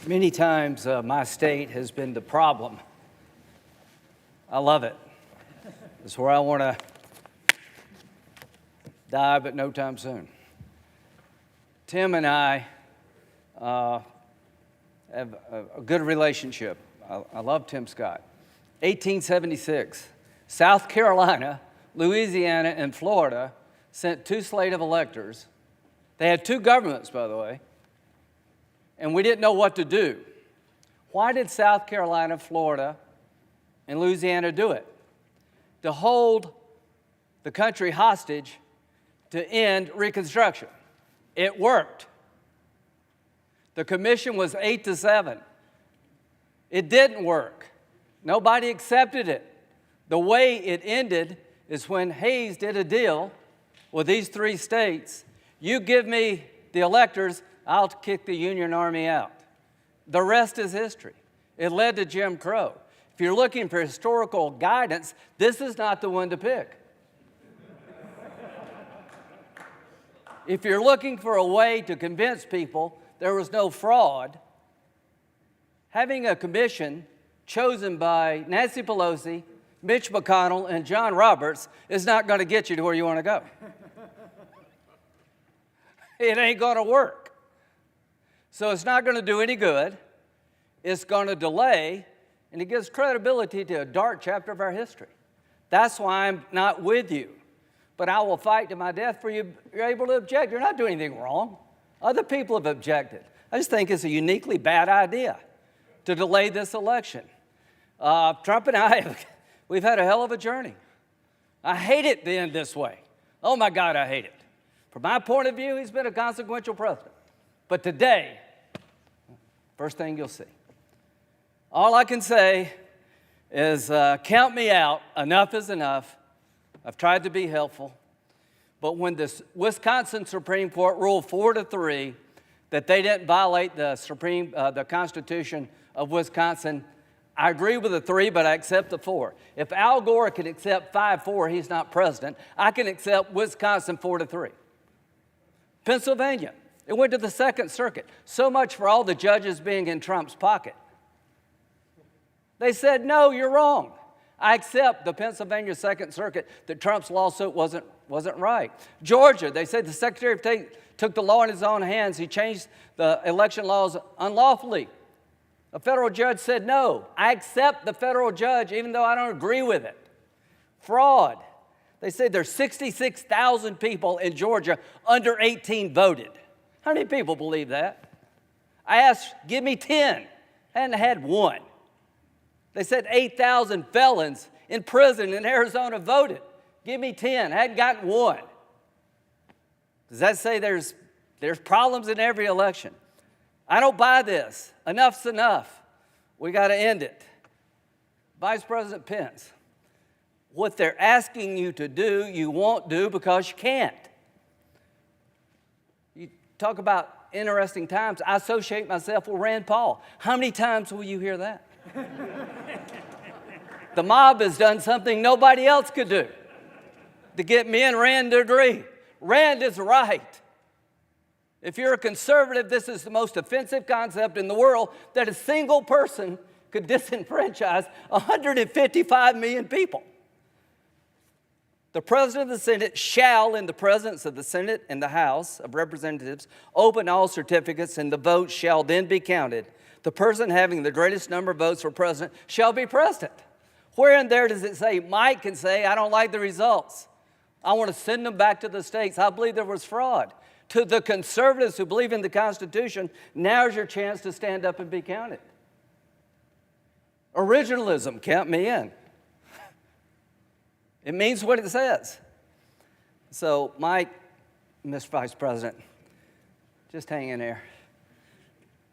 Many times my state has been the problem. I love it. It's where I want to die, but no time soon. Tim and I have a good relationship. I love Tim Scott. 1876, South Carolina, Louisiana, and Florida sent two slate of electors. They had two governments, by the way, and we didn't know what to do. Why did South Carolina, Florida, and Louisiana do it? To hold the country hostage to end Reconstruction. It worked. The commission was 8-7. It didn't work. Nobody accepted it. The way it ended is when Hayes did a deal with these three states. You give me the electors, I'll kick the Union Army out. The rest is history. It led to Jim Crow. If you're looking for historical guidance, this is not the one to pick. If you're looking for a way to convince people there was no fraud, having a commission chosen by Nancy Pelosi, Mitch McConnell, and John Roberts is not going to get you to where you want to go. It ain't going to work. So it's not going to do any good. It's going to delay, and it gives credibility to a dark chapter of our history. That's why I'm not with you. But I will fight to my death for you. You're able to object. You're not doing anything wrong. Other people have objected. I just think it's a uniquely bad idea to delay this election. Trump and I, we've had a hell of a journey. I hate it to end this way. Oh my God, I hate it. From my point of view, he's been a consequential president. But today, first thing you'll see. All I can say is count me out. Enough is enough. I've tried to be helpful. But when the Wisconsin Supreme Court ruled 4-3 that they didn't violate the Constitution of Wisconsin, I agree with the 3, but I accept the 4. If Al Gore can accept 5-4, he's not president. I can accept Wisconsin 4-3. Pennsylvania, it went to the Second Circuit. So much for all the judges being in Trump's pocket. They said, no, you're wrong. I accept the Pennsylvania Second Circuit that Trump's lawsuit wasn't right. Georgia, they said the Secretary of State took the law in his own hands. He changed the election laws unlawfully. A federal judge said, no, I accept the federal judge even though I don't agree with it. Fraud. They said there's 66,000 people in Georgia under 18 voted. How many people believe that? I asked, give me 10. I hadn't had one. They said 8,000 felons in prison in Arizona voted. Give me 10. I hadn't gotten one. Does that say there's problems in every election? I don't buy this. Enough's enough. We got to end it. Vice President Pence, what they're asking you to do, you won't do because you can't. You talk about interesting times. I associate myself with Rand Paul. How many times will you hear that? The mob has done something nobody else could do to get me and Rand to agree. Rand is right. If you're a conservative, this is the most offensive concept in the world, that a single person could disenfranchise 155 million people. The President of the Senate shall, in the presence of the Senate and the House of Representatives, open all certificates, and the votes shall then be counted. The person having the greatest number of votes for president shall be president. Where in there does it say Mike can say, I don't like the results? I want to send them back to the states. I believe there was fraud. To the conservatives who believe in the Constitution, now's your chance to stand up and be counted. Originalism, count me in. It means what it says. So, Mike, Mr. Vice President, just hang in there.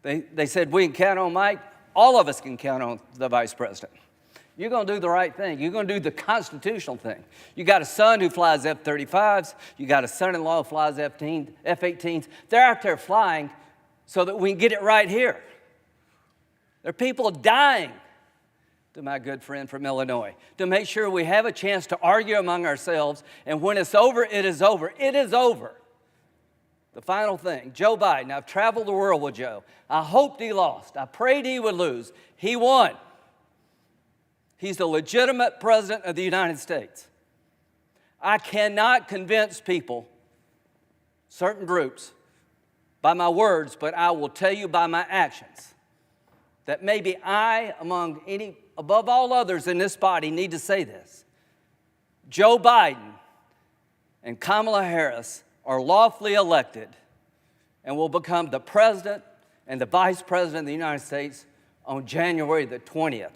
They said we can count on Mike. All of us can count on the Vice President. You're going to do the right thing. You're going to do the constitutional thing. You got a son who flies F-35s. You got a son-in-law who flies F-18s. They're out there flying so that we can get it right here. There are people dying, to my good friend from Illinois, to make sure we have a chance to argue among ourselves, and when it's over, it is over. It is over. The final thing, Joe Biden. I've traveled the world with Joe. I hoped he lost. I prayed he would lose. He won. He's the legitimate president of the United States. I cannot convince people, certain groups, by my words, but I will tell you by my actions that maybe I, above all others in this body, need to say this. Joe Biden and Kamala Harris are lawfully elected and will become the president and the vice president of the United States on January the 20th.